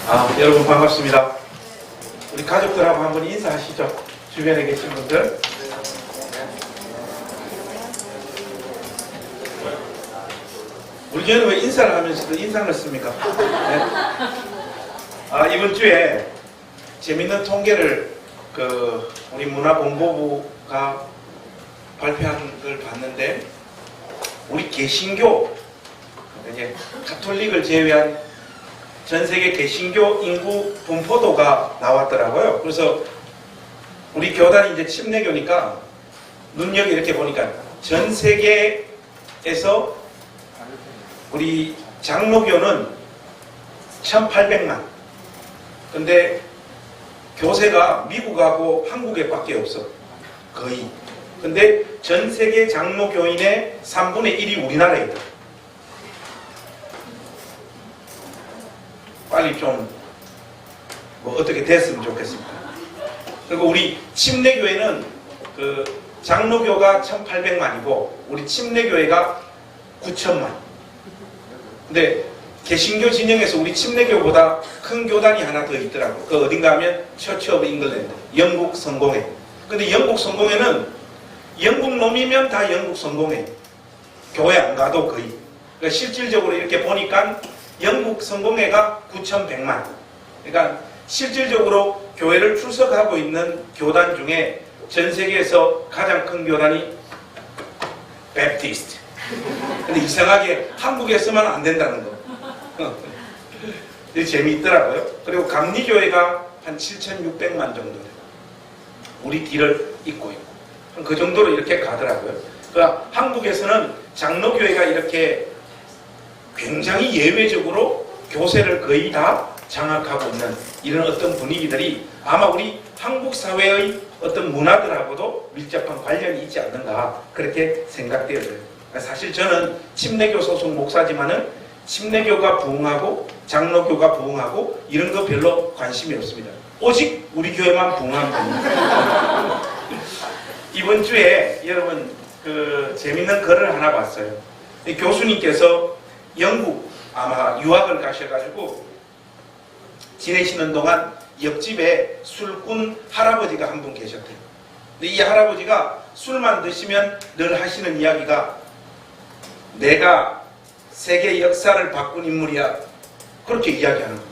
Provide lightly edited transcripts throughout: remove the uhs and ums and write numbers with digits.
여러분 반갑습니다. 우리 가족들하고 한번 인사하시죠. 주변에 계신 분들. 우리 교회는 왜 인사를 하면서도 인상을 씁니까? 네. 이번 주에 재밌는 통계를 우리 문화공보부가 발표한 걸 봤는데, 우리 개신교, 이제 가톨릭을 제외한 전 세계 개신교 인구 분포도가 나왔더라고요. 그래서 우리 교단이 이제 침례교니까 눈여겨 이렇게 보니까 전 세계에서 우리 장로교는 1800만. 근데 교세가 미국하고 한국에 밖에 없어. 거의. 근데 전 세계 장로교인의 3분의 1이 우리나라에 있다. 빨리 좀 어떻게 됐으면 좋겠습니다. 그리고 우리 침례교회는 장로교가 1800만이고 우리 침례교회가 9000만. 근데 개신교 진영에서 우리 침례교보다 큰 교단이 하나 더 있더라고. 그 어딘가 하면 처치 오브 잉글랜드, 영국 성공회. 근데 영국 성공회는 영국 놈이면 다 영국 성공회. 교회 안 가도 거의. 그러니까 실질적으로 이렇게 보니까 영국 성공회가 9100만. 그러니까 실질적으로 교회를 출석하고 있는 교단 중에 전 세계에서 가장 큰 교단이 베프티스트. 근데 이상하게 한국에서만 안 된다는 거. 재미있더라고요. 그리고 감리교회가 한 7600만 정도 돼요. 우리 뒤를 잇고 있고. 그 정도로 이렇게 가더라고요. 그러니까 한국에서는 장로교회가 이렇게 굉장히 예외적으로 교세를 거의 다 장악하고 있는 이런 어떤 분위기들이 아마 우리 한국 사회의 어떤 문화들하고도 밀접한 관련이 있지 않는가 그렇게 생각되어져요. 사실 저는 침례교 소속 목사지만은 침례교가 부흥하고 장로교가 부흥하고 이런 거 별로 관심이 없습니다. 오직 우리 교회만 부흥하면 됩니다. 이번 주에 여러분 재밌는 글을 하나 봤어요. 교수님께서 영국 아마 유학을 가셔가지고 지내시는 동안 옆집에 술꾼 할아버지가 한 분 계셨대요. 근데 이 할아버지가 술만 드시면 늘 하시는 이야기가 내가 세계 역사를 바꾼 인물이야. 그렇게 이야기하는 거예요.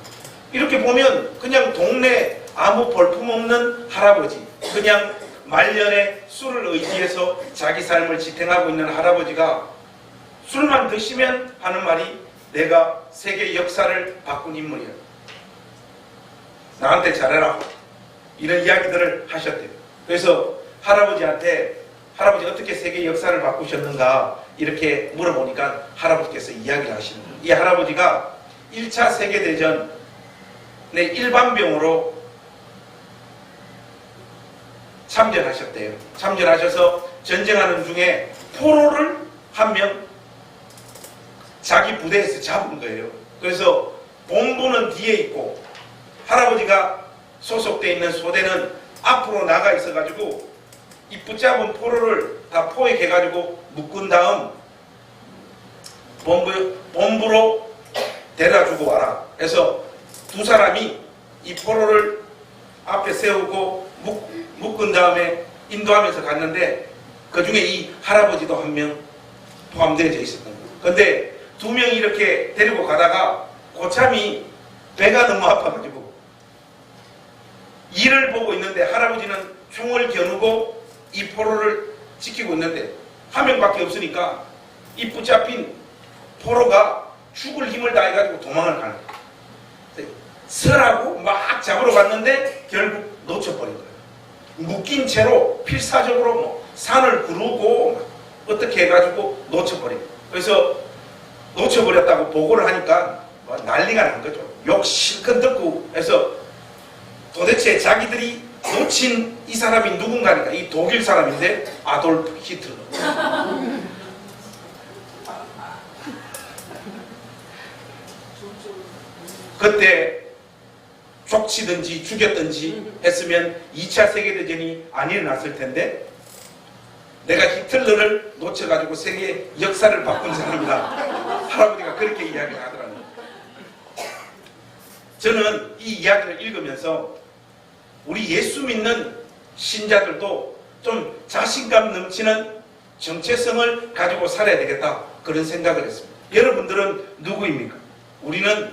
이렇게 보면 그냥 동네 아무 볼품없는 할아버지, 그냥 말년에 술을 의지해서 자기 삶을 지탱하고 있는 할아버지가 술만 드시면 하는 말이 내가 세계 역사를 바꾼 인물이야. 나한테 잘해라. 이런 이야기들을 하셨대요. 그래서 할아버지한테 할아버지 어떻게 세계 역사를 바꾸셨는가 이렇게 물어보니까 할아버지께서 이야기를 하시는 거예요. 이 할아버지가 1차 세계대전에 일반병으로 참전하셨대요. 참전하셔서 전쟁하는 중에 포로를 한 명 자기 부대에서 잡은 거예요. 그래서 본부는 뒤에 있고 할아버지가 소속되어 있는 소대는 앞으로 나가 있어가지고 이 붙잡은 포로를 다 포획해가지고 묶은 다음 본부로 데려주고 와라. 그래서 두 사람이 이 포로를 앞에 세우고 묶은 다음에 인도하면서 갔는데 그 중에 이 할아버지도 한 명 포함되어 있었던 거예요. 근데 두 명이 이렇게 데리고 가다가 고참이 배가 너무 아파가지고 일을 보고 있는데 할아버지는 총을 겨누고 이 포로를 지키고 있는데 한 명밖에 없으니까 이 붙잡힌 포로가 죽을 힘을 다해가지고 도망을 가는 거예요. 서라고 막 잡으러 갔는데 결국 놓쳐버린 거예요. 묶인 채로 필사적으로 산을 구르고 어떻게 해가지고 놓쳐버린 거예요. 그래서 놓쳐버렸다고 보고를 하니까 난리가 난 거죠. 욕 실컷 듣고 해서 도대체 자기들이 놓친 이 사람이 누군가니까 이 독일 사람인데 아돌프 히틀러. 그때 족치든지 죽였든지 했으면 2차 세계대전이 안 일어났을 텐데 내가 히틀러를 놓쳐가지고 세계 역사를 바꾼 사람이다. 할아버지가 그렇게 이야기를 하더라고요. 저는 이 이야기를 읽으면서 우리 예수 믿는 신자들도 좀 자신감 넘치는 정체성을 가지고 살아야 되겠다, 그런 생각을 했습니다. 여러분들은 누구입니까? 우리는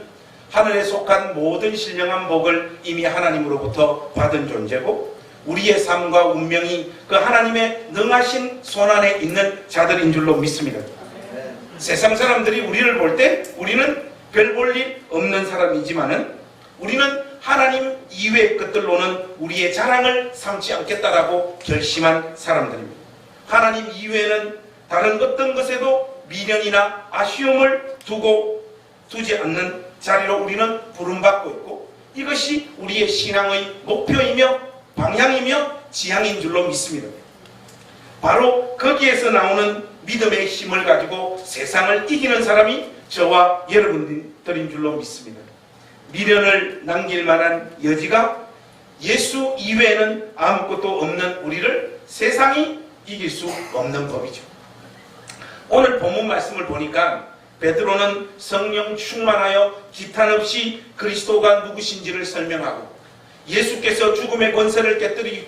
하늘에 속한 모든 신령한 복을 이미 하나님으로부터 받은 존재고, 우리의 삶과 운명이 그 하나님의 능하신 손안에 있는 자들인 줄로 믿습니다. 세상 사람들이 우리를 볼 때 우리는 별 볼 일 없는 사람이지만은 우리는 하나님 이외의 것들로는 우리의 자랑을 삼지 않겠다라고 결심한 사람들입니다. 하나님 이외에는 다른 어떤 것에도 미련이나 아쉬움을 두지 않는 자리로 우리는 부름받고 있고, 이것이 우리의 신앙의 목표이며 방향이며 지향인 줄로 믿습니다. 바로 거기에서 나오는 믿음의 힘을 가지고 세상을 이기는 사람이 저와 여러분들인 줄로 믿습니다. 미련을 남길 만한 여지가 예수 이외에는 아무것도 없는 우리를 세상이 이길 수 없는 법이죠. 오늘 본문 말씀을 보니까 베드로는 성령 충만하여 기탄 없이 그리스도가 누구신지를 설명하고, 예수께서 죽음의 권세를 깨뜨리고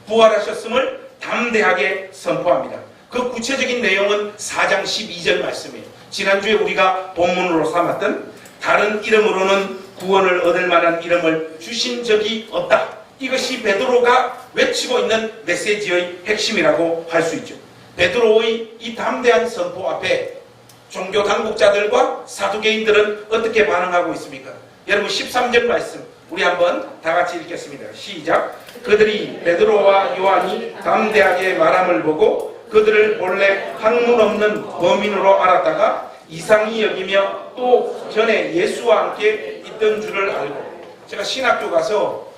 부활하셨음을 담대하게 선포합니다. 그 구체적인 내용은 4장 12절 말씀이에요. 지난주에 우리가 본문으로 삼았던 다른 이름으로는 구원을 얻을 만한 이름을 주신 적이 없다, 이것이 베드로가 외치고 있는 메시지의 핵심이라고 할 수 있죠. 베드로의 이 담대한 선포 앞에 종교 당국자들과 사두개인들은 어떻게 반응하고 있습니까? 여러분 13절 말씀 우리 한번 다 같이 읽겠습니다. 시작. 그들이 베드로와 요한이 담대하게 말함을 보고 그들을 본래 학문 없는 범인으로 알았다가 이상히 여기며 또 전에 예수와 함께 있던 줄을 알고, 제가 신학교 가서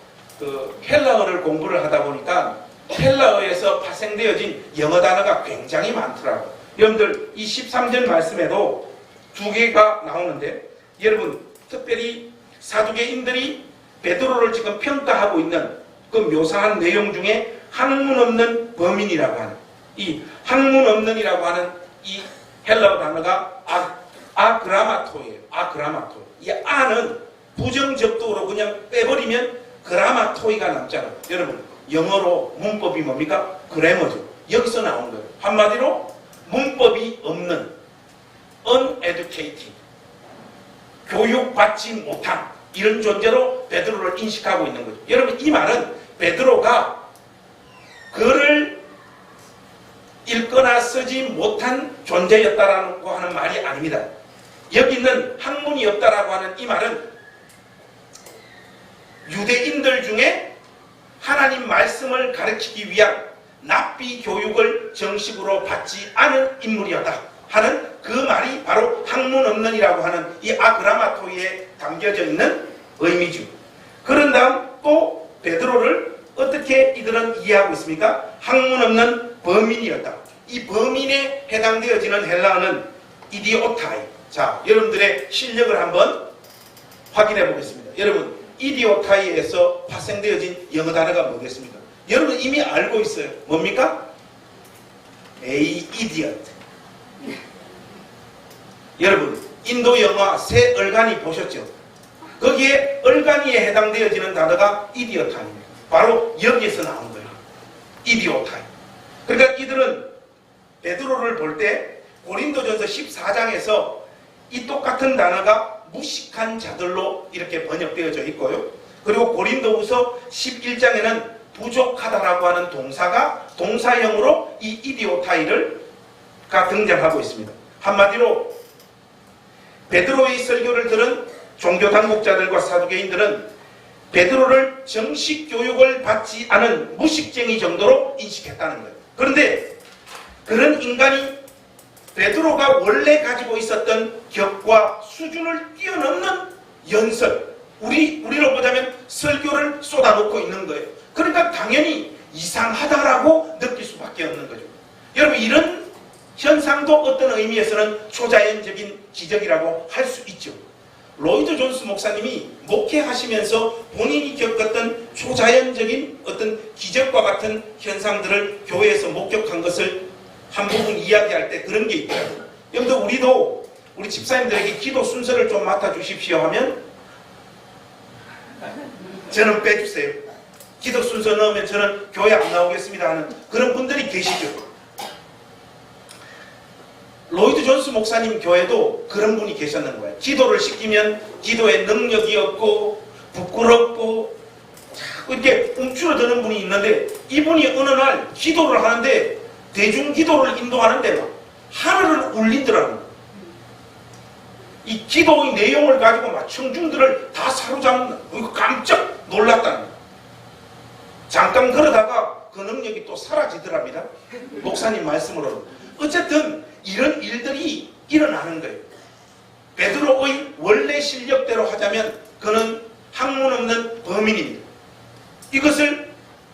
헬라어를 공부를 하다 보니까 헬라어에서 파생되어진 영어 단어가 굉장히 많더라고요. 여러분들 이 13절 말씀에도 두 개가 나오는데, 여러분 특별히 사두개인들이 베드로를 지금 평가하고 있는 그 묘사한 내용 중에 학문 없는 범인이라고 하는, 이 학문 없는이라고 하는 이 헬라어 단어가 아그라마토예요. 아그라마토. 이 아는 부정적도로 그냥 빼버리면 그라마토이가 남잖아요. 여러분 영어로 문법이 뭡니까? 그래머죠. 여기서 나온 거예요. 한마디로 문법이 없는, uneducated, 교육받지 못한 이런 존재로 베드로를 인식하고 있는 거죠. 여러분 이 말은 베드로가 글을 읽거나 쓰지 못한 존재였다라고 하는 말이 아닙니다. 여기는 학문이 없다라고 하는 이 말은 유대인들 중에 하나님 말씀을 가르치기 위한 납비 교육을 정식으로 받지 않은 인물이었다 하는 그 말이 바로 학문 없는이라고 하는 이 아그라마토이에 담겨져 있는 의미죠. 그런 다음 또 베드로를 어떻게 이들은 이해하고 있습니까? 학문 없는 범인이었다. 이 범인에 해당되어지는 헬라어는 이디오타이. 자, 여러분들의 실력을 한번 확인해 보겠습니다. 여러분 이디오타이에서 파생되어진 영어 단어가 뭐겠습니까? 여러분 이미 알고 있어요. 뭡니까? idiot. 여러분 인도 영화 새 얼간이 보셨죠? 거기에 얼간이에 해당되어지는 단어가 이디오타입니다. 바로 여기에서 나온 거예요. 이디오타이. 그러니까 이들은 베드로를 볼 때 고린도전서 14장에서 이 똑같은 단어가 무식한 자들로 이렇게 번역되어져 있고요. 그리고 고린도후서 11장에는 부족하다라고 하는 동사가 동사형으로 이 이디오타이가 등장하고 있습니다. 한마디로 베드로의 설교를 들은 종교 당국자들과 사두개인들은 베드로를 정식 교육을 받지 않은 무식쟁이 정도로 인식했다는 거예요. 그런데 그런 인간이 베드로가 원래 가지고 있었던 격과 수준을 뛰어넘는 연설, 우리로 보자면 설교를 쏟아놓고 있는 거예요. 그러니까 당연히 이상하다라고 느낄 수밖에 없는 거죠. 여러분 이런 현상도 어떤 의미에서는 초자연적인 기적이라고 할 수 있죠. 로이드 존스 목사님이 목회하시면서 본인이 겪었던 초자연적인 어떤 기적과 같은 현상들을 교회에서 목격한 것을 한 부분 이야기할 때 그런 게 있더라고요. 여러분들 우리도 우리 집사님들에게 기도 순서를 좀 맡아주십시오 하면 저는 빼주세요. 기독 순서 넣으면 저는 교회 안 나오겠습니다 하는 그런 분들이 계시죠. 로이드 존스 목사님 교회도 그런 분이 계셨는 거예요. 기도를 시키면 기도에 능력이 없고 부끄럽고 자꾸 이렇게 움츠러드는 분이 있는데, 이분이 어느 날 기도를 하는데 대중 기도를 인도하는데 막 하늘을 울리더라고요. 이 기도의 내용을 가지고 막 청중들을 다 사로잡는, 깜짝 놀랐다는 거예요. 잠깐 걸어다가 그 능력이 또 사라지더랍니다. 목사님 말씀으로는. 어쨌든 이런 일들이 일어나는 거예요. 베드로의 원래 실력대로 하자면 그는 학문 없는 범인입니다. 이것을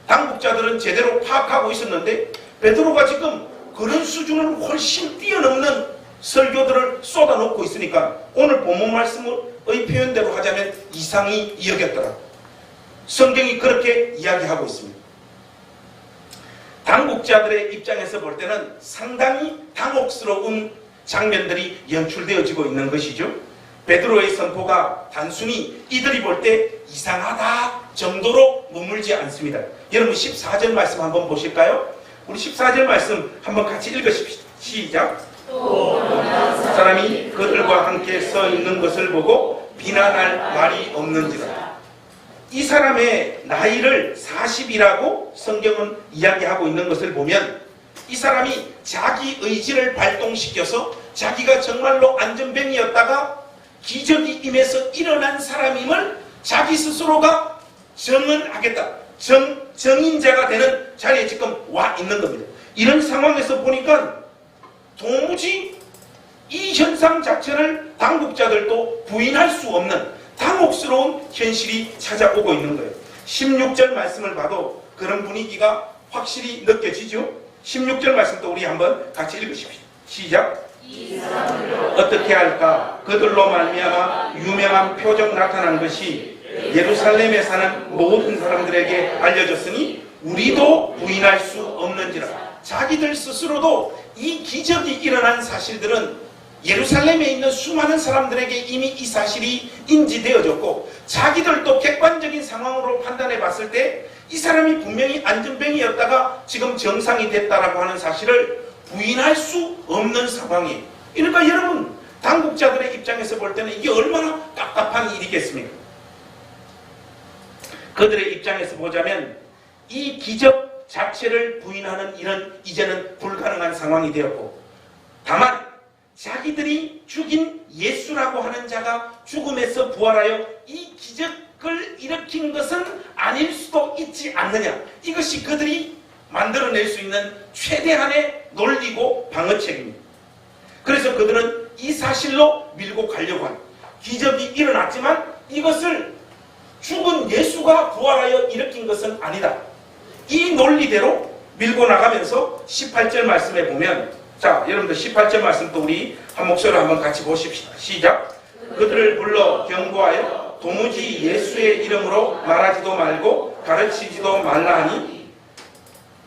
당국자들은 제대로 파악하고 있었는데, 베드로가 지금 그런 수준을 훨씬 뛰어넘는 설교들을 쏟아놓고 있으니까 오늘 본문 말씀의 표현대로 하자면 이상히 여겼더라. 성경이 그렇게 이야기하고 있습니다. 당국자들의 입장에서 볼 때는 상당히 당혹스러운 장면들이 연출되어지고 있는 것이죠. 베드로의 선포가 단순히 이들이 볼 때 이상하다 정도로 머물지 않습니다. 여러분 14절 말씀 한번 보실까요? 우리 14절 말씀 한번 같이 읽으십시다. 시작. 사람이 그들과 함께 서 있는 것을 보고 비난할 말이 없는지라. 이 사람의 나이를 40이라고 성경은 이야기하고 있는 것을 보면, 이 사람이 자기 의지를 발동시켜서 자기가 정말로 안전뱅이였다가 기적이 임해서 일어난 사람임을 자기 스스로가 정언하겠다, 정인자가 되는 자리에 지금 와 있는 겁니다. 이런 상황에서 보니까 도무지 이 현상 자체를 당국자들도 부인할 수 없는 당혹스러운 현실이 찾아오고 있는 거예요. 16절 말씀을 봐도 그런 분위기가 확실히 느껴지죠. 16절 말씀도 우리 한번 같이 읽으십시오. 시작. 어떻게 할까? 그들로 말미암아 유명한 표적 나타난 것이 예루살렘에 사는 모든 사람들에게 알려졌으니 우리도 부인할 수 없는지라. 자기들 스스로도 이 기적이 일어난 사실들은 예루살렘에 있는 수많은 사람들에게 이미 이 사실이 인지되어졌고, 자기들도 객관적인 상황으로 판단해 봤을 때 이 사람이 분명히 안전뱅이였다가 지금 정상이 됐다라고 하는 사실을 부인할 수 없는 상황이에요. 그러니까 여러분, 당국자들의 입장에서 볼 때는 이게 얼마나 답답한 일이겠습니까? 그들의 입장에서 보자면 이 기적 자체를 부인하는 일은 이제는 불가능한 상황이 되었고, 다만 자기들이 죽인 예수라고 하는 자가 죽음에서 부활하여 이 기적을 일으킨 것은 아닐 수도 있지 않느냐. 이것이 그들이 만들어낼 수 있는 최대한의 논리고 방어책입니다. 그래서 그들은 이 사실로 밀고 가려고 합니다. 기적이 일어났지만 이것을 죽은 예수가 부활하여 일으킨 것은 아니다. 이 논리대로 밀고 나가면서 18절 말씀에 보면, 자, 여러분들 18절 말씀도 우리 한 목소리로 한번 같이 보십시다. 시작. 그들을 불러 경고하여 도무지 예수의 이름으로 말하지도 말고 가르치지도 말라 하니,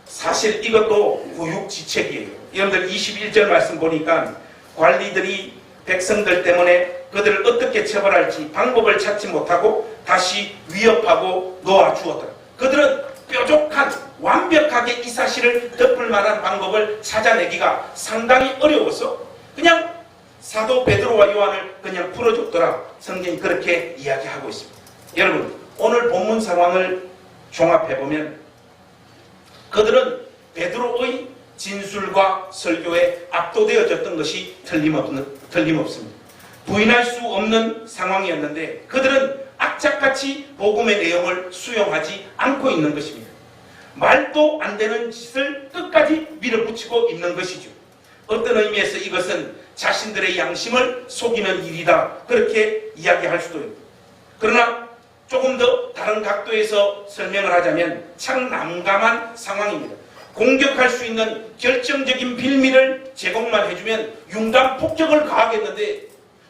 사실 이것도 구육지책이에요. 여러분들 21절 말씀 보니까 관리들이 백성들 때문에 그들을 어떻게 처벌할지 방법을 찾지 못하고 다시 위협하고 놓아주었더라. 그들은 뾰족한 완벽하게 이 사실을 덮을 만한 방법을 찾아내기가 상당히 어려워서 그냥 사도 베드로와 요한을 그냥 풀어줬더라. 성경이 그렇게 이야기하고 있습니다. 여러분, 오늘 본문 상황을 종합해보면 그들은 베드로의 진술과 설교에 압도되어졌던 것이 틀림없습니다. 부인할 수 없는 상황이었는데 그들은 악착같이 복음의 내용을 수용하지 않고 있는 것입니다. 말도 안 되는 짓을 끝까지 밀어붙이고 있는 것이죠. 어떤 의미에서 이것은 자신들의 양심을 속이는 일이다, 그렇게 이야기할 수도 있습니다. 그러나 조금 더 다른 각도에서 설명을 하자면 참 난감한 상황입니다. 공격할 수 있는 결정적인 빌미를 제공만 해주면 융단 폭격을 가하겠는데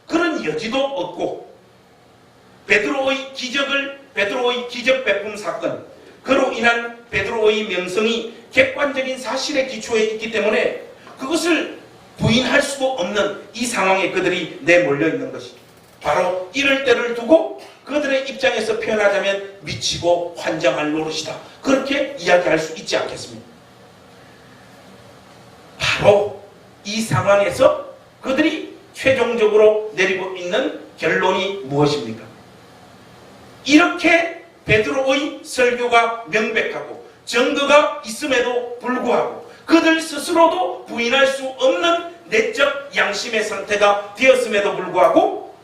그런 여지도 없고, 베드로의 기적 배품 사건, 그로 인한 베드로의 명성이 객관적인 사실의 기초에 있기 때문에 그것을 부인할 수도 없는 이 상황에 그들이 내몰려 있는 것이죠. 바로 이럴 때를 두고 그들의 입장에서 표현하자면 미치고 환장할 노릇이다. 그렇게 이야기할 수 있지 않겠습니까? 바로 이 상황에서 그들이 최종적으로 내리고 있는 결론이 무엇입니까? 이렇게 베드로의 설교가 명백하고 증거가 있음에도 불구하고 그들 스스로도 부인할 수 없는 내적 양심의 상태가 되었음에도 불구하고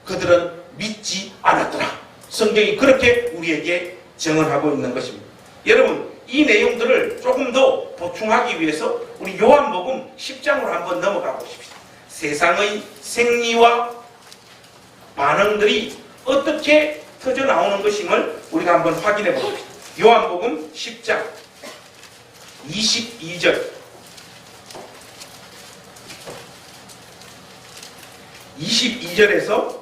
그들은 믿지 않았더라. 성경이 그렇게 우리에게 증언하고 있는 것입니다. 여러분, 이 내용들을 조금 더 보충하기 위해서 우리 요한복음 10장으로 한번 넘어가 보십시다. 세상의 생리와 반응들이 어떻게 터져 나오는 것임을 우리가 한번 확인해 봅시다. 요한복음 10장 22절 22절에서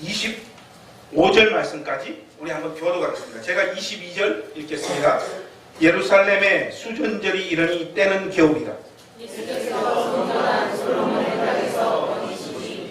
25절 말씀까지 우리 한번 교도하겠습니다. 제가 22절 읽겠습니다. 예루살렘에 수전절이 이르니 때는 겨울이다.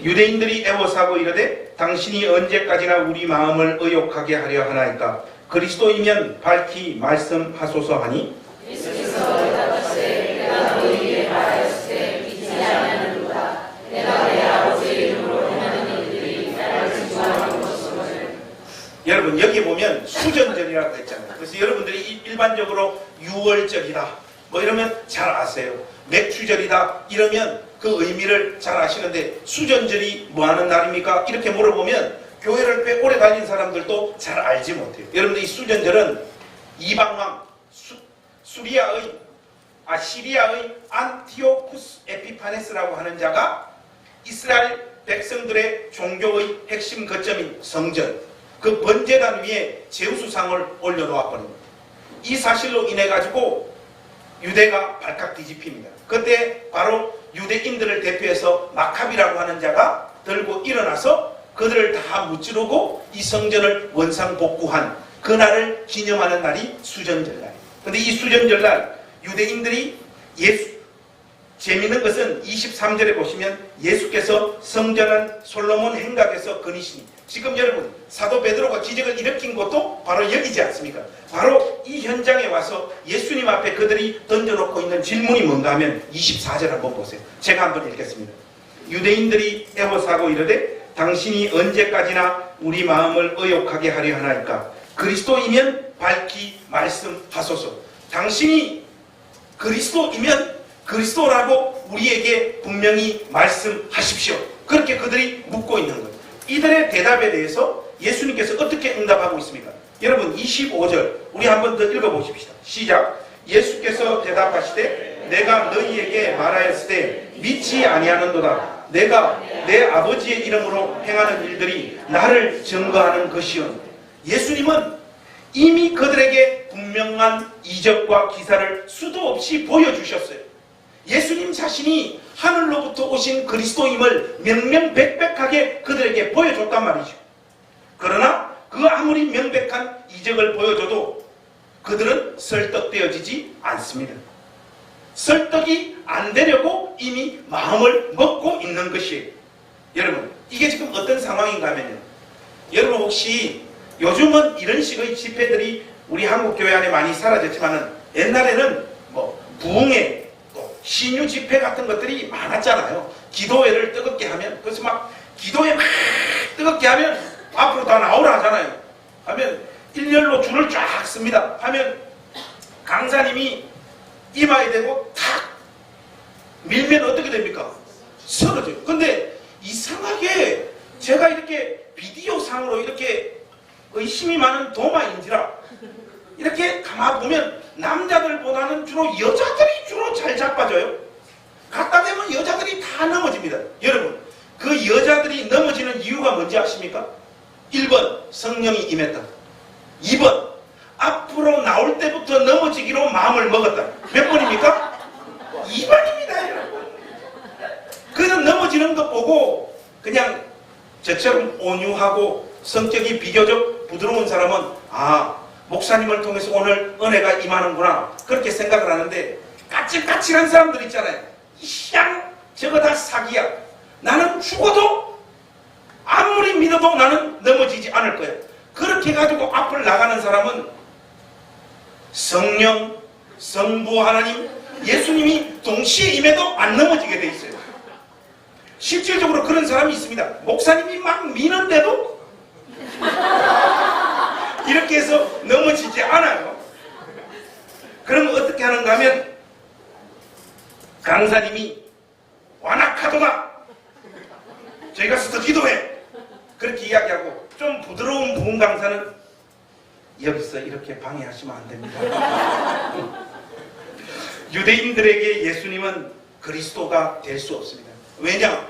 유대인들이 애워싸고 이르되 당신이 언제까지나 우리 마음을 의욕하게 하려 하나이까? 그리스도이면 밝히 말씀하소서 하니 예수께서 대답하시되 내가 너희에게 말하였으되 믿지 아니하는도다. 내가 내 아버지의 이름으로 행하는 일들이 나를 증거하는 것이거늘. 여러분, 여기 보면 수전절이라고 했잖아요. 그래서 여러분들이 일반적으로 유월절이다 뭐 이러면 잘 아세요. 맥추절이다 이러면 그 의미를 잘 아시는데 수전절이 뭐하는 날입니까? 이렇게 물어보면 교회를 꽤 오래 다닌 사람들도 잘 알지 못해요. 여러분들 이 수전절은 이방왕 시리아의 안티오쿠스 에피파네스라고 하는 자가 이스라엘 백성들의 종교의 핵심 거점인 성전 그 번제단 위에 제우스상을 올려놓았거든요. 이 사실로 인해 가지고 유대가 발칵 뒤집힙니다. 그때 바로 유대인들을 대표해서 마카비라고 하는 자가 들고 일어나서 그들을 다 무찌르고 이 성전을 원상복구한 그날을 기념하는 날이 수전절날. 그런데 이 수전절날 유대인들이 재미있는 것은 23절에 보시면 예수께서 성전한 솔로몬 행각에서 거니시니, 지금 여러분 사도 베드로가 기적을 일으킨 것도 바로 여기지 않습니까? 바로 이 현장에 와서 예수님 앞에 그들이 던져놓고 있는 질문이 뭔가 하면 24절 한번 보세요. 제가 한번 읽겠습니다. 유대인들이 애워싸고 이르되 당신이 언제까지나 우리 마음을 의욕하게 하려 하나이까? 그리스도이면 밝히 말씀하소서. 당신이 그리스도이면 그리스도라고 우리에게 분명히 말씀하십시오. 그렇게 그들이 묻고 있는 거예요. 이들의 대답에 대해서 예수님께서 어떻게 응답하고 있습니까? 여러분 25절 우리 한번 더 읽어보십시다. 시작. 예수께서 대답하시되 내가 너희에게 말하였으되 믿지 아니하는도다. 내가 내 아버지의 이름으로 행하는 일들이 나를 증거하는 것이요. 예수님은 이미 그들에게 분명한 이적과 기사를 수도 없이 보여주셨어요. 예수님 자신이 하늘로부터 오신 그리스도임을 명명백백하게 그들에게 보여줬단 말이죠. 그러나 그 아무리 명백한 이적을 보여줘도 그들은 설득되어지지 않습니다. 설득이 안 되려고 이미 마음을 먹고 있는 것이에요. 여러분, 이게 지금 어떤 상황인가 하면요, 여러분 혹시 요즘은 이런 식의 집회들이 우리 한국 교회 안에 많이 사라졌지만은 옛날에는 뭐 부흥회 또 신유 집회 같은 것들이 많았잖아요. 기도회를 뜨겁게 하면, 그래서 막 기도회 막 뜨겁게 하면 앞으로 다 나오라 하잖아요. 하면 일렬로 줄을 쫙 씁니다. 하면 강사님이 이마에 대고 탁 밀면 어떻게 됩니까? 쓰러져요. 근데 이상하게 제가 이렇게 비디오 상으로 이렇게 의심이 많은 도마인지라 이렇게 가만 보면 남자들보다는 주로 여자들이 주로 잘 자빠져요. 갖다 대면 여자들이 다 넘어집니다. 여러분, 그 여자들이 넘어지는 이유가 뭔지 아십니까? 1번 성령이 임했다. 2번 앞으로 나올 때부터 넘어지기로 마음을 먹었다. 몇 번입니까? 2번입니다. 여러분. 그냥 넘어지는 것 보고 그냥 저처럼 온유하고 성격이 비교적 부드러운 사람은 목사님을 통해서 오늘 은혜가 임하는구나 그렇게 생각을 하는데, 까칠까칠한 사람들 있잖아요. 이양 저거 다 사기야. 나는 죽어도 아무리 아무리 믿어도 나는 넘어지지 않을 거야. 그렇게 가지고 앞을 나가는 사람은 성령, 성부 하나님, 예수님이 동시에 임해도 안 넘어지게 돼 있어요. 실질적으로 그런 사람이 있습니다. 목사님이 막 미는데도 이렇게 해서 넘어지지 않아요. 그럼 어떻게 하는가 하면 강사님이 완악하도다, 저희 가서 더 기도해, 그렇게 이야기하고, 좀 부드러운 부흥 강사는 여기서 이렇게 방해하시면 안 됩니다. 유대인들에게 예수님은 그리스도가 될 수 없습니다. 왜냐?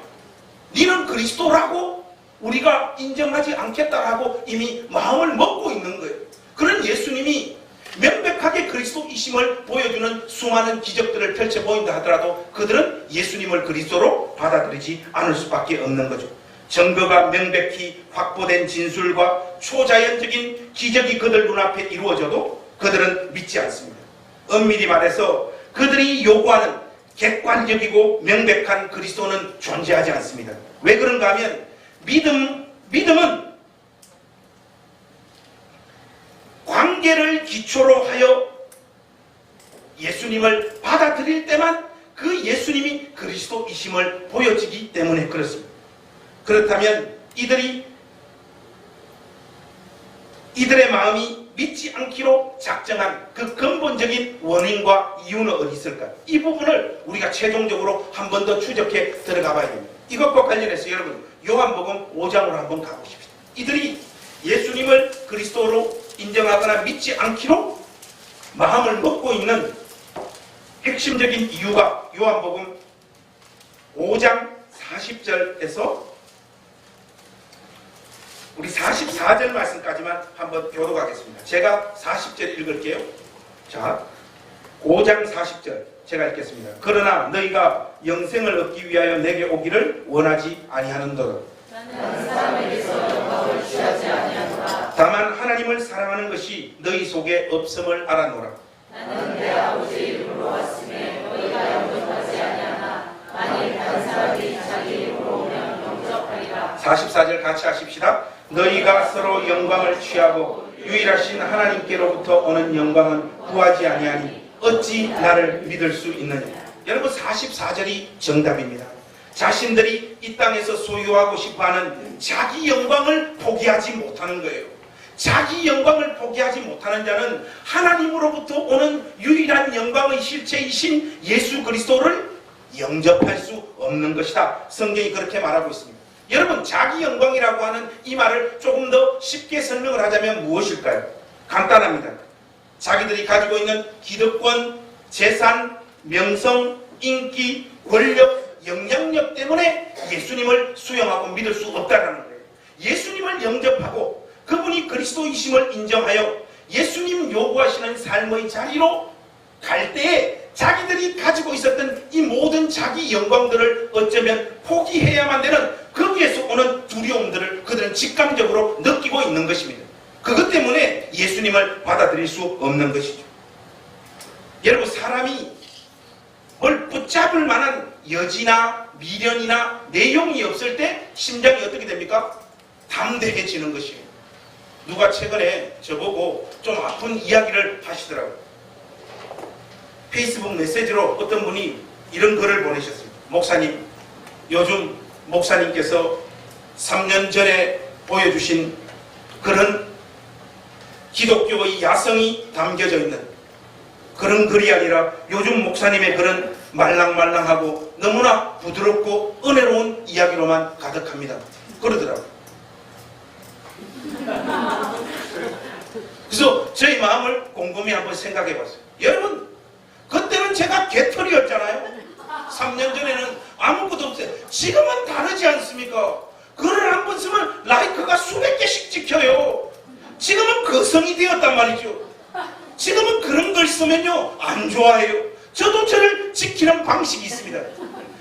니는 그리스도라고 우리가 인정하지 않겠다라고 이미 마음을 먹고 있는 거예요. 그런 예수님이 명백하게 그리스도이심을 보여주는 수많은 기적들을 펼쳐 보인다 하더라도 그들은 예수님을 그리스도로 받아들이지 않을 수밖에 없는 거죠. 증거가 명백히 확보된 진술과 초자연적인 기적이 그들 눈앞에 이루어져도 그들은 믿지 않습니다. 엄밀히 말해서 그들이 요구하는 객관적이고 명백한 그리스도는 존재하지 않습니다. 왜 그런가 하면 믿음은 관계를 기초로 하여 예수님을 받아들일 때만 그 예수님이 그리스도이심을 보여지기 때문에 그렇습니다. 그렇다면 이들의 마음이 믿지 않기로 작정한 그 근본적인 원인과 이유는 어디 있을까요? 이 부분을 우리가 최종적으로 한 번 더 추적해 들어가 봐야 됩니다. 이것과 관련해서 여러분 요한복음 5장으로 한번 가보십시다. 이들이 예수님을 그리스도로 인정하거나 믿지 않기로 마음을 먹고 있는 핵심적인 이유가 요한복음 5장 40절에서 우리 44절 말씀까지만 한번 교독하겠습니다. 제가 40절 읽을게요. 자, 5장 40절 제가 읽겠습니다. 그러나 너희가 영생을 얻기 위하여 내게 오기를 원하지 아니하는도다. 나는 사람에게서 영광을 취하지 아니하노라. 다만 하나님을 사랑하는 것이 너희 속에 없음을 알아노라. 나는 내 아버지 이름으로 왔음에 너희가 영접하지 아니하나 만일 다른 사람이 자기 이름으로 오면 영접하리라. 44절 같이 하십시다. 너희가 서로 영광을 취하고 유일하신 하나님께로부터 오는 영광은 구하지 아니하니 어찌 나를 믿을 수 있느냐. 여러분 44절이 정답입니다. 자신들이 이 땅에서 소유하고 싶어하는 자기 영광을 포기하지 못하는 거예요. 자기 영광을 포기하지 못하는 자는 하나님으로부터 오는 유일한 영광의 실체이신 예수 그리스도를 영접할 수 없는 것이다. 성경이 그렇게 말하고 있습니다. 여러분 자기 영광이라고 하는 이 말을 조금 더 쉽게 설명을 하자면 무엇일까요? 간단합니다. 자기들이 가지고 있는 기득권, 재산, 명성, 인기, 권력, 영향력 때문에 예수님을 수용하고 믿을 수 없다는 거예요. 예수님을 영접하고 그분이 그리스도이심을 인정하여 예수님 요구하시는 삶의 자리로 갈 때에 자기들이 가지고 있었던 이 모든 자기 영광들을 어쩌면 포기해야만 되는 거기에서 오는 두려움들을 그들은 직감적으로 느끼고 있는 것입니다. 그것 때문에 예수님을 받아들일 수 없는 것이죠. 여러분 사람이 뭘 붙잡을 만한 여지나 미련이나 내용이 없을 때 심장이 어떻게 됩니까? 담대해지는 것이에요. 누가 최근에 저보고 좀 아픈 이야기를 하시더라고요. 페이스북 메시지로 어떤 분이 이런 글을 보내셨습니다. 목사님, 요즘 목사님께서 3년 전에 보여주신 그런 기독교의 야성이 담겨져 있는 그런 글이 아니라 요즘 목사님의 글은 말랑말랑하고 너무나 부드럽고 은혜로운 이야기로만 가득합니다. 그러더라고요. 그래서 저희 마음을 곰곰이 한번 생각해 봤어요. 여러분 그때는 제가 개털이었잖아요. 3년 전에는 아무것도 없어요. 지금은 다르지 않습니까? 글을 한 번 쓰면 라이크가 수백 개씩 찍혀요. 지금은 거성이 되었단 말이죠. 지금은 그런 걸 쓰면요 안 좋아해요. 저도 저를 지키는 방식이 있습니다.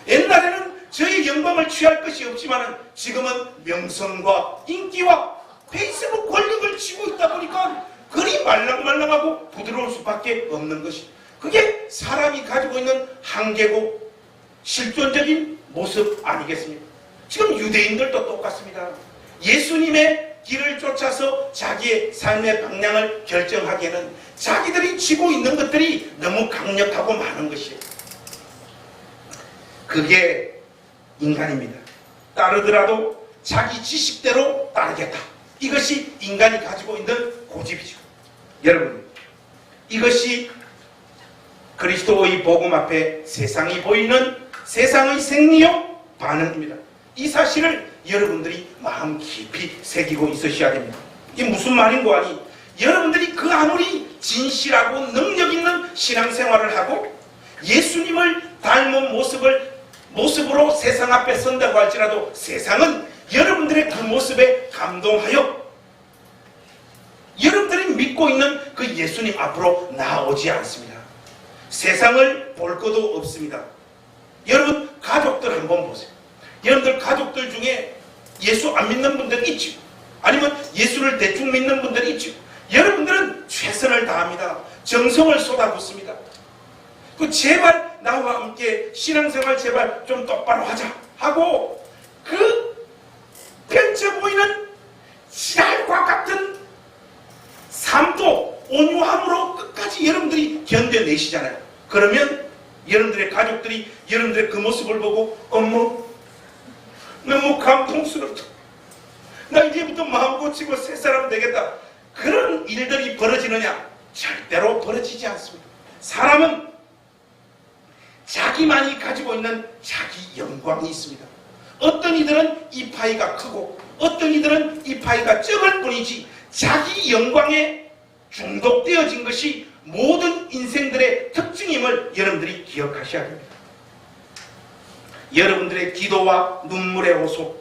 옛날에는 저의 영광을 취할 것이 없지만 지금은 명성과 인기와 페이스북 권력을 쥐고 있다 보니까 글이 말랑말랑하고 부드러울 수밖에 없는 것이, 그게 사람이 가지고 있는 한계고 실존적인 모습 아니겠습니까? 지금 유대인들도 똑같습니다. 예수님의 길을 쫓아서 자기의 삶의 방향을 결정하기에는 자기들이 쥐고 있는 것들이 너무 강력하고 많은 것이에요. 그게 인간입니다. 따르더라도 자기 지식대로 따르겠다. 이것이 인간이 가지고 있는 고집이죠. 여러분, 이것이 그리스도의 복음 앞에 세상이 보이는 세상의 생리형 반응입니다. 이 사실을 여러분들이 마음 깊이 새기고 있으셔야 됩니다. 이게 무슨 말인고 하니, 여러분들이 그 아무리 진실하고 능력 있는 신앙생활을 하고 예수님을 닮은 모습으로 세상 앞에 선다고 할지라도 세상은 여러분들의 그 모습에 감동하여 여러분들이 믿고 있는 그 예수님 앞으로 나아오지 않습니다. 세상을 볼 것도 없습니다. 여러분 가족들 한번 보세요. 여러분들 가족들 중에 예수 안 믿는 분들 있죠. 아니면 예수를 대충 믿는 분들 있죠. 여러분들은 최선을 다합니다. 정성을 쏟아붓습니다. 제발 나와 함께 신앙생활 제발 좀 똑바로 하자 하고 그 펼쳐 보이는 지랄과 같은 삶도 온유함으로 끝까지 여러분들이 견뎌내시잖아요. 그러면 여러분들의 가족들이 여러분들의 그 모습을 보고 어머 너무 감동스럽다. 나 이제부터 마음 고치고 새 사람 되겠다. 그런 일들이 벌어지느냐? 절대로 벌어지지 않습니다. 사람은 자기만이 가지고 있는 자기 영광이 있습니다. 어떤 이들은 이 파이가 크고 어떤 이들은 이 파이가 적을 뿐이지 자기 영광에 중독되어진 것이 모든 인생들의 특징임을 여러분들이 기억하셔야 됩니다. 여러분들의 기도와 눈물의 호소,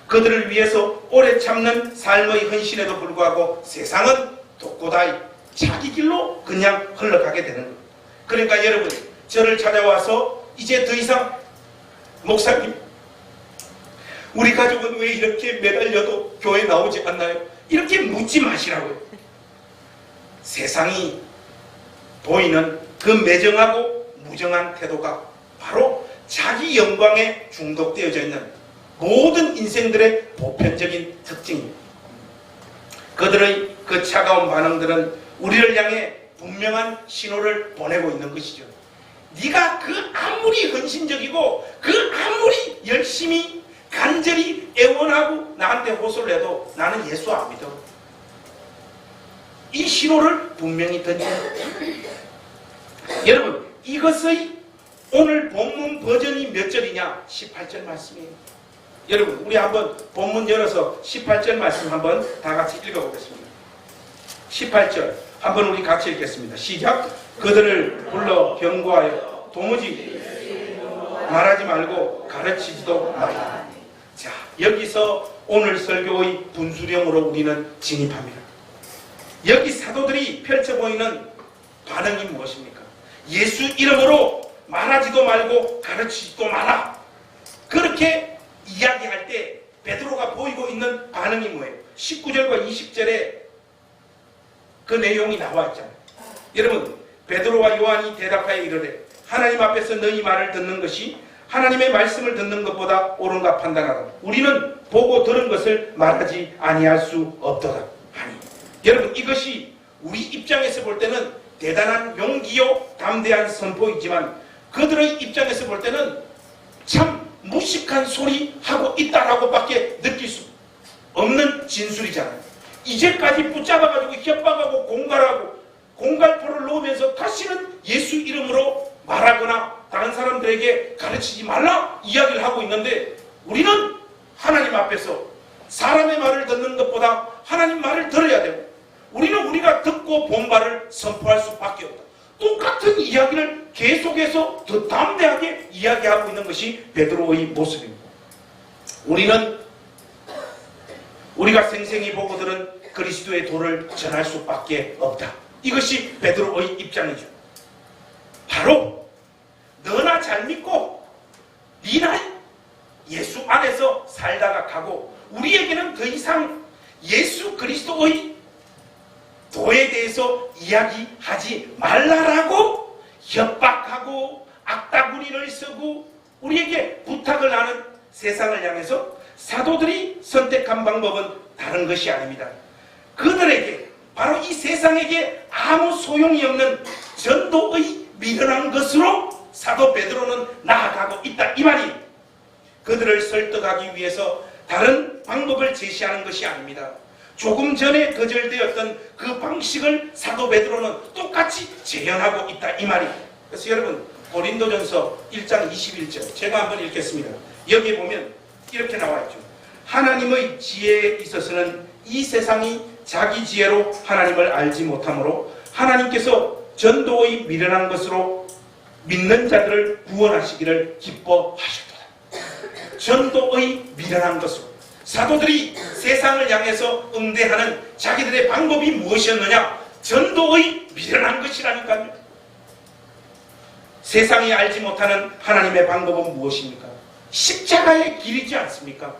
그들을 위해서 오래 참는 삶의 헌신에도 불구하고 세상은 독고다이 자기 길로 그냥 흘러가게 되는 겁니다. 그러니까 여러분 저를 찾아와서 이제 더 이상 목사님 우리 가족은 왜 이렇게 매달려도 교회 나오지 않나요? 이렇게 묻지 마시라고요. 세상이 보이는 그 매정하고 무정한 태도가 바로 자기 영광에 중독되어져 있는 모든 인생들의 보편적인 특징입니다. 그들의 그 차가운 반응들은 우리를 향해 분명한 신호를 보내고 있는 것이죠. 네가 그 아무리 헌신적이고 그 아무리 열심히 간절히 애원하고 나한테 호소를 해도 나는 예수 안 믿어. 이 신호를 분명히 던집니다. 여러분 이것의 오늘 본문 버전이 몇 절이냐? 18절 말씀이에요. 여러분 우리 한번 본문 열어서 18절 말씀 한번 다 같이 읽어보겠습니다. 18절 한번 우리 같이 읽겠습니다. 시작. 그들을 불러 경고하여 도무지 말하지 말고 가르치지도 말라. 자, 여기서 오늘 설교의 분수령으로 우리는 진입합니다. 여기 사도들이 펼쳐 보이는 반응이 무엇입니까? 예수 이름으로 말하지도 말고 가르치지도 마라. 그렇게 이야기할 때 베드로가 보이고 있는 반응이 뭐예요? 19절과 20절에 그 내용이 나와 있잖아요. 여러분 베드로와 요한이 대답하여 이르되 하나님 앞에서 너희 말을 듣는 것이 하나님의 말씀을 듣는 것보다 옳은가 판단하라. 우리는 보고 들은 것을 말하지 아니할 수 없도다 하니. 여러분 이것이 우리 입장에서 볼 때는 대단한 용기요 담대한 선포이지만 그들의 입장에서 볼 때는 참 무식한 소리 하고 있다라고 밖에 느낄 수 없는 진술이잖아요. 이제까지 붙잡아가지고 협박하고 공갈포를 놓으면서 다시는 예수 이름으로 말하거나 다른 사람들에게 가르치지 말라 이야기를 하고 있는데 우리는 하나님 앞에서 사람의 말을 듣는 것보다 하나님 말을 들어야 되고 우리는 우리가 듣고 본 바를 선포할 수밖에 없다. 똑같은 이야기를 계속해서 더 담대하게 이야기하고 있는 것이 베드로의 모습입니다. 우리가 생생히 보고 들은 그리스도의 도를 전할 수밖에 없다. 이것이 베드로의 입장이죠. 바로 너나 잘 믿고 니나 예수 안에서 살다가 가고 우리에게는 더 이상 예수 그리스도의 도에 대해서 이야기하지 말라라고 협박하고 악다구리를 쓰고 우리에게 부탁을 하는 세상을 향해서 사도들이 선택한 방법은 다른 것이 아닙니다. 그들에게 바로 이 세상에게 아무 소용이 없는 전도의 미련한 것으로 사도 베드로는 나아가고 있다 이 말이 그들을 설득하기 위해서 다른 방법을 제시하는 것이 아닙니다. 조금 전에 거절되었던 그 방식을 사도 베드로는 똑같이 재현하고 있다 이 말이. 그래서 여러분 고린도전서 1장 21절 제가 한번 읽겠습니다. 여기 보면 이렇게 나와 있죠. 하나님의 지혜에 있어서는 이 세상이 자기 지혜로 하나님을 알지 못하므로 하나님께서 전도의 미련한 것으로 믿는 자들을 구원하시기를 기뻐하셨도다. 전도의 미련한 것으로 사도들이 세상을 향해서 응대하는 자기들의 방법이 무엇이었느냐? 전도의 미련한 것이라니까요. 세상이 알지 못하는 하나님의 방법은 무엇입니까? 십자가의 길이지 않습니까?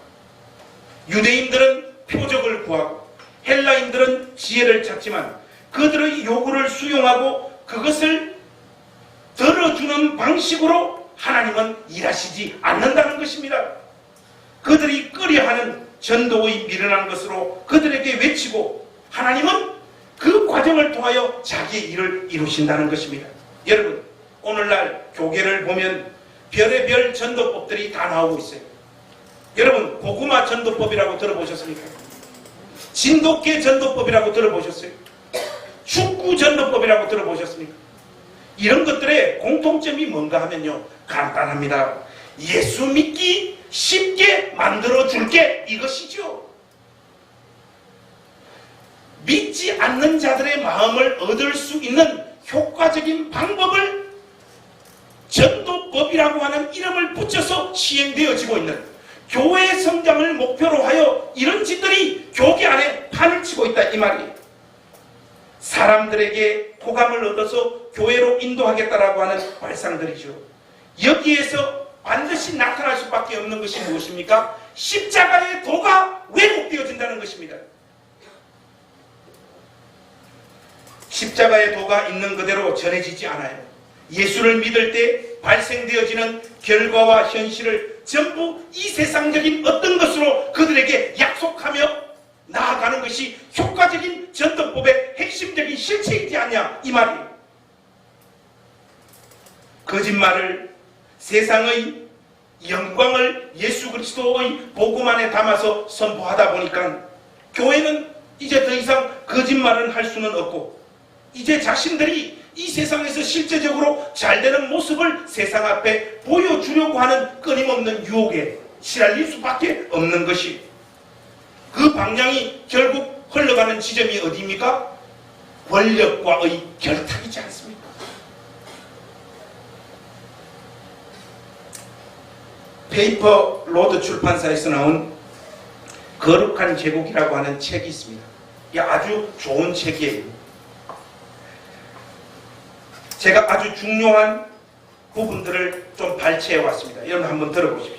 유대인들은 표적을 구하고 헬라인들은 지혜를 찾지만 그들의 요구를 수용하고 그것을 들어주는 방식으로 하나님은 일하시지 않는다는 것입니다. 그들이 꺼려하는 전도의 미련한 것으로 그들에게 외치고 하나님은 그 과정을 통하여 자기의 일을 이루신다는 것입니다. 여러분 오늘날 교계를 보면 별의별 전도법들이 다 나오고 있어요. 여러분 고구마 전도법이라고 들어보셨습니까? 진돗개 전도법이라고 들어보셨어요? 축구 전도법이라고 들어보셨습니까? 이런 것들의 공통점이 뭔가 하면요 간단합니다. 예수 믿기 쉽게 만들어줄게 이것이죠. 믿지 않는 자들의 마음을 얻을 수 있는 효과적인 방법을 전도법이라고 하는 이름을 붙여서 시행되어지고 있는 교회 성장을 목표로 하여 이런 짓들이 교계 안에 판을 치고 있다 이 말이에요. 사람들에게 호감을 얻어서 교회로 인도하겠다라고 하는 발상들이죠. 여기에서 반드시 나타날 수밖에 없는 것이 무엇입니까? 십자가의 도가 왜곡되어진다는 것입니다. 십자가의 도가 있는 그대로 전해지지 않아요. 예수를 믿을 때 발생되어지는 결과와 현실을 전부 이 세상적인 어떤 것으로 그들에게 약속하며 나아가는 것이 효과적인 전도법의 핵심적인 실체이지 않냐 이 말이에요. 거짓말을 세상의 영광을 예수 그리스도의 복음 안에 담아서 선포하다 보니까 교회는 이제 더 이상 거짓말은 할 수는 없고 이제 자신들이 이 세상에서 실제적으로 잘되는 모습을 세상 앞에 보여주려고 하는 끊임없는 유혹에 시달릴 수밖에 없는 것이 그 방향이 결국 흘러가는 지점이 어디입니까? 권력과의 결탁이지 않습니까? 페이퍼 로드 출판사에서 나온 거룩한 제국이라고 하는 책이 있습니다. 이게 아주 좋은 책이에요. 제가 아주 중요한 부분들을 좀 발췌해 왔습니다. 여러분 한번 들어보십시오.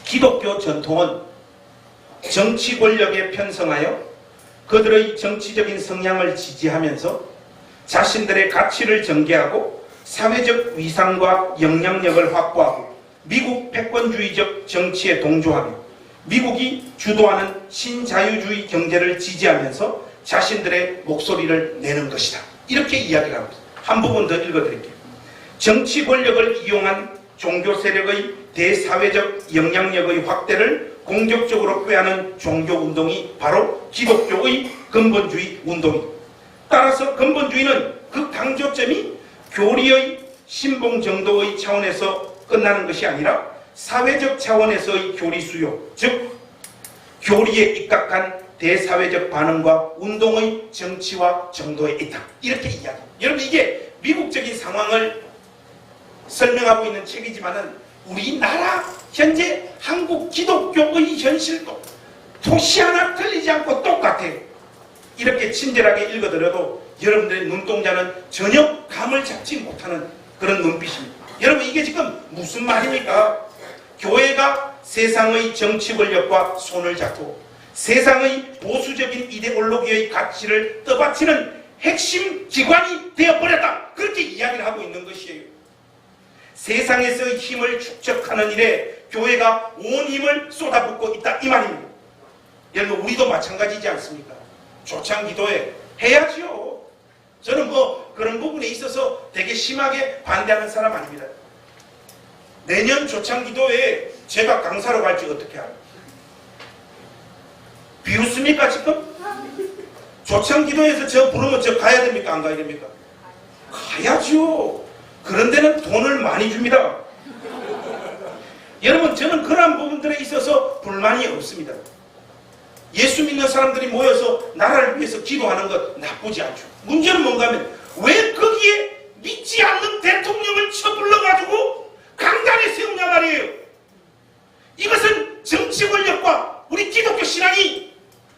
기독교 전통은 정치 권력에 편성하여 그들의 정치적인 성향을 지지하면서 자신들의 가치를 전개하고 사회적 위상과 영향력을 확보하고 미국 패권주의적 정치에 동조하며 미국이 주도하는 신자유주의 경제를 지지하면서 자신들의 목소리를 내는 것이다. 이렇게 이야기를 하고 있습니다. 한 부분 더 읽어드릴게요. 정치 권력을 이용한 종교 세력의 대사회적 영향력의 확대를 공격적으로 꾀하는 종교운동이 바로 기독교의 근본주의 운동입니다. 따라서 근본주의는 그 강조점이 교리의 신봉 정도의 차원에서 끝나는 것이 아니라 사회적 차원에서의 교리 수요, 즉 교리에 입각한 대사회적 반응과 운동의 정치와 정도에 있다. 이렇게 이야기합니다. 여러분 이게 미국적인 상황을 설명하고 있는 책이지만은 우리나라 현재 한국 기독교의 현실도 토시 하나 틀리지 않고 똑같아요. 이렇게 친절하게 읽어드려도 여러분들의 눈동자는 전혀 감을 잡지 못하는 그런 눈빛입니다. 여러분 이게 지금 무슨 말입니까? 교회가 세상의 정치 권력과 손을 잡고 세상의 보수적인 이데올로기의 가치를 떠받치는 핵심 기관이 되어버렸다. 그렇게 이야기를 하고 있는 것이에요. 세상에서의 힘을 축적하는 일에 교회가 온 힘을 쏟아붓고 있다 이 말입니다. 여러분 우리도 마찬가지지 않습니까? 초창기도회 해야지요. 저는 뭐 그런 부분에 있어서 되게 심하게 반대하는 사람 아닙니다. 내년 초창기도회에 제가 강사로 갈지 어떻게 알아요? 비웃습니까 지금? 초창기도회에서 저 부르면 저 가야 됩니까? 안 가야 됩니까? 가야죠. 그런 데는 돈을 많이 줍니다. 여러분 저는 그러한 부분들에 있어서 불만이 없습니다. 예수 믿는 사람들이 모여서 나라를 위해서 기도하는 것 나쁘지 않죠. 문제는 뭔가 하면 왜 거기에 믿지 않는 대통령을 쳐불러가지고 강단에 세우냐 말이에요. 이것은 정치 권력과 우리 기독교 신앙이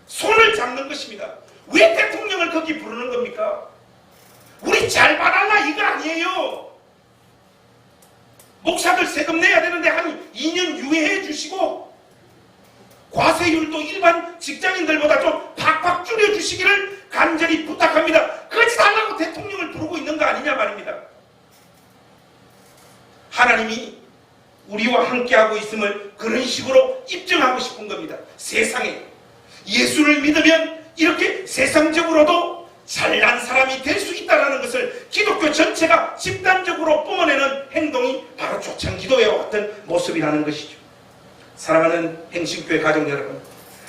손을 잡는 것입니다. 왜 대통령을 거기 부르는 겁니까? 우리 잘 봐달라 이거 아니에요. 목사들 세금 내야 되는데 한 2년 유예해 주시고 과세율도 일반 직장인들보다 좀 팍팍 줄여주시기를 간절히 부탁합니다. 그러지 달라고 대통령을 부르고 있는 거 아니냐 말입니다. 하나님이 우리와 함께하고 있음을 그런 식으로 입증하고 싶은 겁니다. 세상에 예수를 믿으면 이렇게 세상적으로도 잘난 사람이 될 수 있다는 것을 기독교 전체가 집단적으로 뿜어내는 행동이 바로 초창기도회와 같은 모습이라는 것이죠. 사랑하는 행신교회 가족 여러분,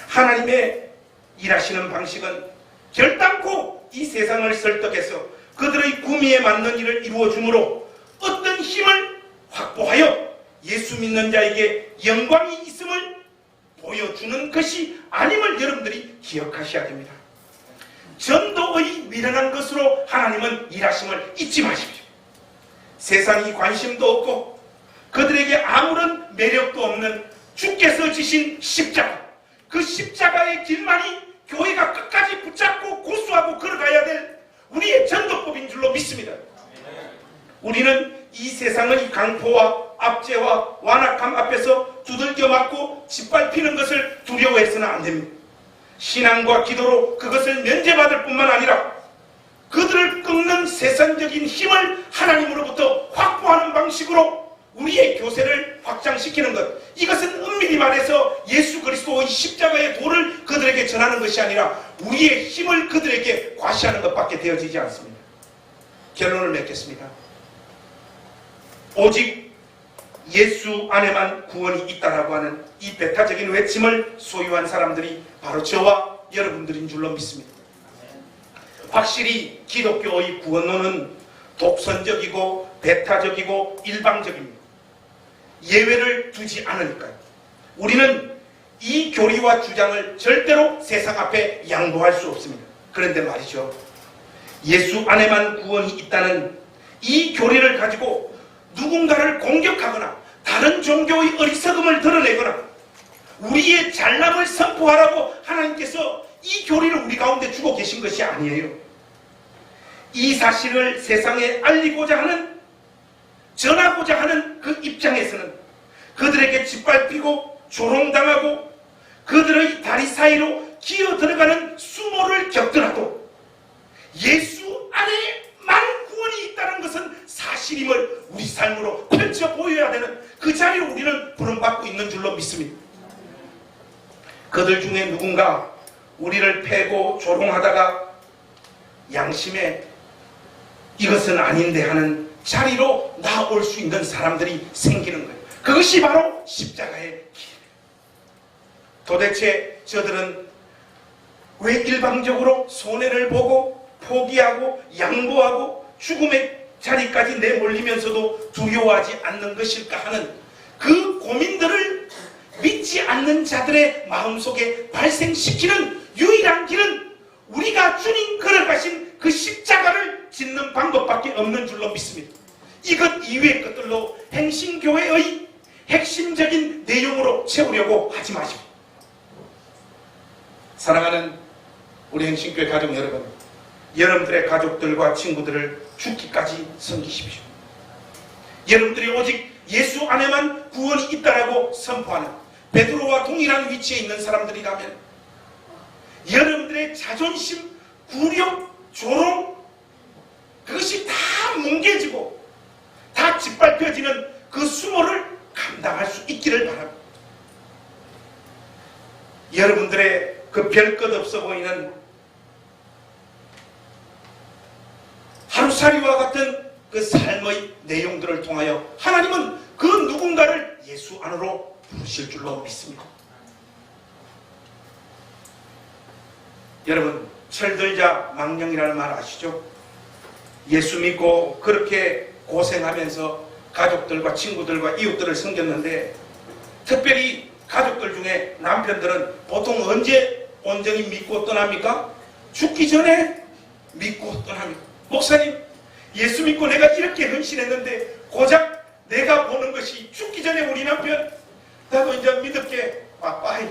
하나님의 일하시는 방식은 결단코 이 세상을 설득해서 그들의 구미에 맞는 일을 이루어 주므로 어떤 힘을 확보하여 예수 믿는 자에게 영광이 있음을 보여주는 것이 아님을 여러분들이 기억하셔야 됩니다. 전도의 미련한 것으로 하나님은 일하심을 잊지 마십시오. 세상이 관심도 없고 그들에게 아무런 매력도 없는 주께서 지신 십자가, 그 십자가의 길만이 교회가 끝까지 붙잡고 고수하고 걸어가야 될 우리의 전도법인 줄로 믿습니다. 우리는 이 세상의 강포와 압제와 완악함 앞에서 두들겨 맞고 짓밟히는 것을 두려워해서는 안 됩니다. 신앙과 기도로 그것을 면제받을 뿐만 아니라 그들을 꺾는 세상적인 힘을 하나님으로부터 확보하는 방식으로 우리의 교세를 확장시키는 것, 이것은 엄밀히 말해서 예수 그리스도의 십자가의 도를 그들에게 전하는 것이 아니라 우리의 힘을 그들에게 과시하는 것밖에 되어지지 않습니다. 결론을 맺겠습니다. 오직 예수 안에만 구원이 있다라고 하는 이 배타적인 외침을 소유한 사람들이 바로 저와 여러분들인 줄로 믿습니다. 확실히 기독교의 구원론은 독선적이고 배타적이고 일방적입니다. 예외를 두지 않으니까요. 우리는 이 교리와 주장을 절대로 세상 앞에 양보할 수 없습니다. 그런데 말이죠, 예수 안에만 구원이 있다는 이 교리를 가지고 누군가를 공격하거나 다른 종교의 어리석음을 드러내거나 우리의 잘남을 선포하라고 하나님께서 이 교리를 우리 가운데 주고 계신 것이 아니에요. 이 사실을 세상에 알리고자 하는, 전하고자 하는 그 입장에서는 그들에게 짓밟히고 조롱당하고 그들의 다리 사이로 기어 들어가는 수모를 겪더라도 예수 안에만 구원이 있다는 것은 사실임을 우리 삶으로 펼쳐 보여야 되는 그 자리로 우리는 부름받고 있는 줄로 믿습니다. 그들 중에 누군가 우리를 패고 조롱하다가 양심에 이것은 아닌데 하는 자리로 나올 수 있는 사람들이 생기는 거예요. 그것이 바로 십자가의 길이에요. 도대체 저들은 왜 일방적으로 손해를 보고 포기하고 양보하고 죽음의 자리까지 내몰리면서도 두려워하지 않는 것일까 하는 그 고민들을 믿지 않는 자들의 마음속에 발생시키는 유일한 길은 우리가 주님 걸어가신 그 십자가를 짓는 방법밖에 없는 줄로 믿습니다. 이것 이외의 것들로 행신교회의 핵심적인 내용으로 채우려고 하지 마십시오. 사랑하는 우리 행신교회 가족 여러분, 여러분들의 가족들과 친구들을 죽기까지 섬기십시오. 여러분들이 오직 예수 안에만 구원이 있다라고 선포하는 베드로와 동일한 위치에 있는 사람들이라면 여러분들의 자존심, 굴욕, 조롱, 그것이 다 뭉개지고 다 짓밟혀지는 그 수모를 감당할 수 있기를 바랍니다. 여러분들의 그 별것 없어 보이는 하루살이와 같은 그 삶의 내용들을 통하여 하나님은 그 누군가를 예수 안으로 부르실 줄로 믿습니다. 여러분, 철들자 망령이라는 말 아시죠? 예수 믿고 그렇게 고생하면서 가족들과 친구들과 이웃들을 섬겼는데, 특별히 가족들 중에 남편들은 보통 언제 온전히 믿고 떠납니까? 죽기 전에 믿고 떠납니다. 목사님, 예수 믿고 내가 이렇게 헌신했는데 고작 내가 보는 것이 죽기 전에 우리 남편 나도 이제 믿을게 빠빠이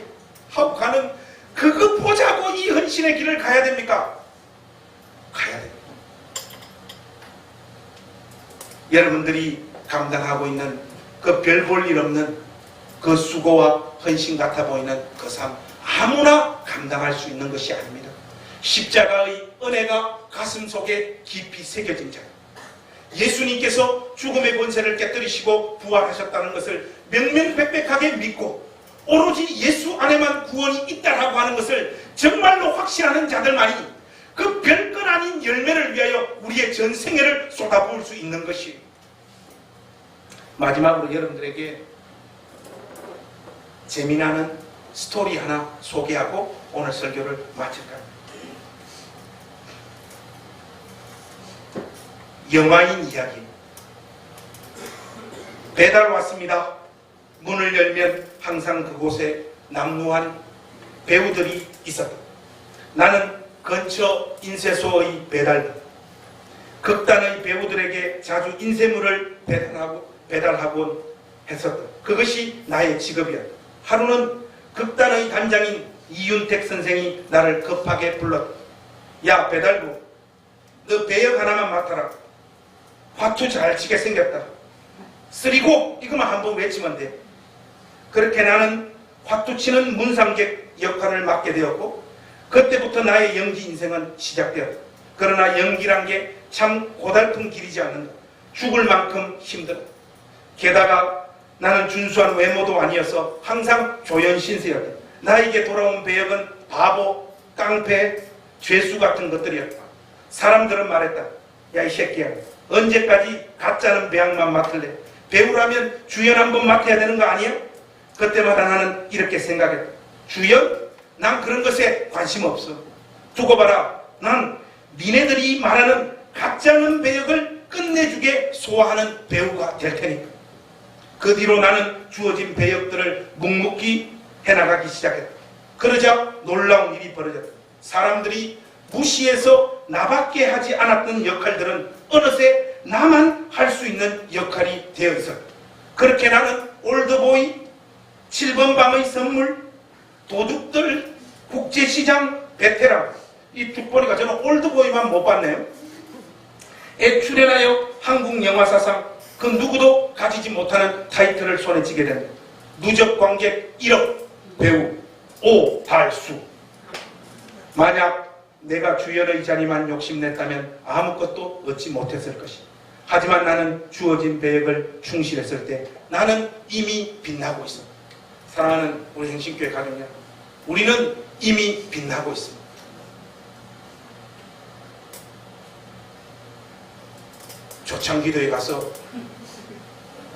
하고 가는, 그거 보자고 이 헌신의 길을 가야 됩니까? 가야 됩니다. 여러분들이 감당하고 있는 그 별 볼 일 없는 그 수고와 헌신 같아 보이는 그 삶, 아무나 감당할 수 있는 것이 아닙니다. 십자가의 은혜가 가슴 속에 깊이 새겨진 자, 예수님께서 죽음의 권세를 깨뜨리시고 부활하셨다는 것을 명명백백하게 믿고 오로지 예수 안에만 구원이 있다라고 하는 것을 정말로 확신하는 자들만이 그 별것 아닌 열매를 위하여 우리의 전 생애를 쏟아부을 수 있는 것이에요. 마지막으로 여러분들에게 재미나는 스토리 하나 소개하고 오늘 설교를 마칠까 합니다. 영화인 이야기. 배달 왔습니다. 문을 열면 항상 그곳에 남루한 배우들이 있었다. 나는 근처 인쇄소의 배달부, 극단의 배우들에게 자주 인쇄물을 배달하곤 했었다. 그것이 나의 직업이었다. 하루는 극단의 단장인 이윤택 선생이 나를 급하게 불렀다. 야, 배달부, 너 배역 하나만 맡아라. 화투 잘 치게 생겼다. 쓰리고 이것만 한번 외치면 돼. 그렇게 나는 화투 치는 문상객 역할을 맡게 되었고, 그때부터 나의 연기 인생은 시작되었다. 그러나 연기란 게 참 고달픈 길이지 않는다. 죽을 만큼 힘들어. 게다가 나는 준수한 외모도 아니어서 항상 조연신세였다. 나에게 돌아온 배역은 바보, 깡패, 죄수 같은 것들이었다. 사람들은 말했다. 야, 이 새끼야, 언제까지 가짜는 배역만 맡을래? 배우라면 주연 한번 맡아야 되는 거 아니야? 그때마다 나는 이렇게 생각했다. 주연? 난 그런 것에 관심 없어. 두고 봐라. 난 니네들이 말하는 가짜는 배역을 끝내주게 소화하는 배우가 될 테니까. 그 뒤로 나는 주어진 배역들을 묵묵히 해나가기 시작했다. 그러자 놀라운 일이 벌어졌다. 사람들이 무시해서 나밖에 하지 않았던 역할들은 어느새 나만 할 수 있는 역할이 되어 있었다. 그렇게 나는 올드보이, 7번 방의 선물, 도둑들, 국제시장 베테랑, 이 두 번이가 저는 올드보이만 못 봤네요. 에 출연하여 한국 영화 사상 그 누구도 가지지 못하는 타이틀을 손에 쥐게 된다. 누적 관객 1억, 배우 오달수. 만약 내가 주연의 자리만 욕심냈다면 아무것도 얻지 못했을 것이다. 하지만 나는 주어진 배역을 충실했을 때 나는 이미 빛나고 있어. 사랑하는 우리 행신교회 가족들, 우리는 이미 빛나고 있습니다. 초창기도에 가서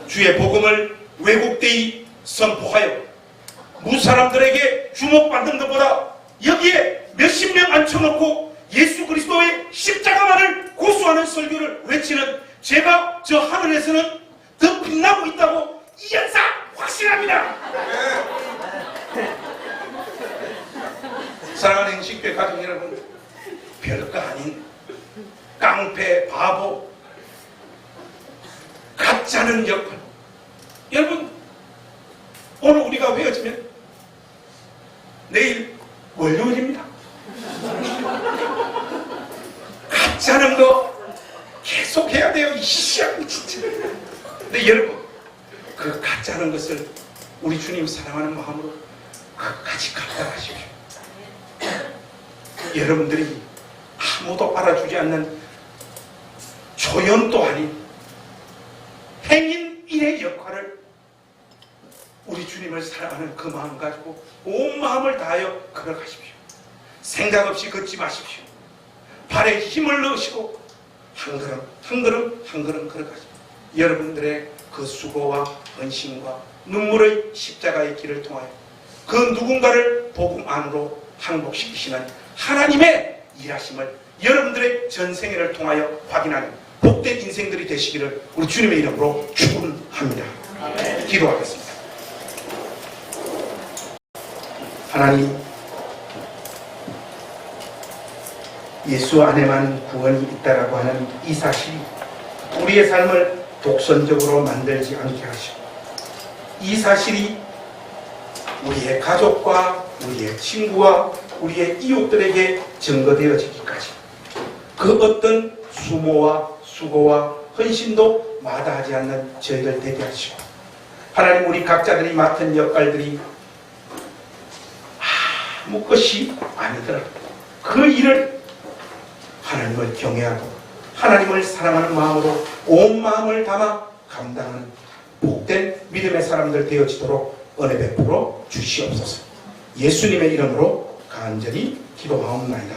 주의 복음을 외국대에 선포하여 무사람들에게 주목받는 것보다 여기에 몇십 명 앉혀놓고 예수 그리스도의 십자가만을 고수하는 설교를 외치는 제가 저 하늘에서는 더 빛나고 있다고 이 연사 확신합니다. 사랑하는 행식교회 가족 여러분, 별거 아닌 깡패, 바보, 가짜는 역할. 여러분, 오늘 우리가 헤어지면 내일 월요일입니다. 가짜는 거 계속 해야 돼요. 이 시간 진짜. 근데 여러분, 그 가짜는 것을 우리 주님 사랑하는 마음으로 끝까지 감당하십시오. 여러분들이 아무도 알아주지 않는 조연도 아닌 행인 일의 역할을 주님을 사랑하는 그 마음 가지고 온 마음을 다하여 걸어가십시오. 생각 없이 걷지 마십시오. 발에 힘을 넣으시고 한 걸음 한 걸음 한 걸음 걸어가십시오. 여러분들의 그 수고와 헌신과 눈물의 십자가의 길을 통하여 그 누군가를 복음 안으로 항복시키시는 하나님의 일하심을 여러분들의 전생애를 통하여 확인하는 복된 인생들이 되시기를 우리 주님의 이름으로 축원합니다. 기도하겠습니다. 하나님, 예수 안에만 구원이 있다라고 하는 이 사실이 우리의 삶을 독선적으로 만들지 않게 하시고, 이 사실이 우리의 가족과 우리의 친구와 우리의 이웃들에게 증거되어지기까지 그 어떤 수모와 수고와 헌신도 마다하지 않는 저희들 되게 하시고, 하나님, 우리 각자들이 맡은 역할들이 아무 것이 아니더라도 그 일을 하나님을 경외하고 하나님을 사랑하는 마음으로 온 마음을 담아 감당하는 복된 믿음의 사람들 되어지도록 은혜 베풀어 주시옵소서. 예수님의 이름으로 간절히 기도하옵나이다.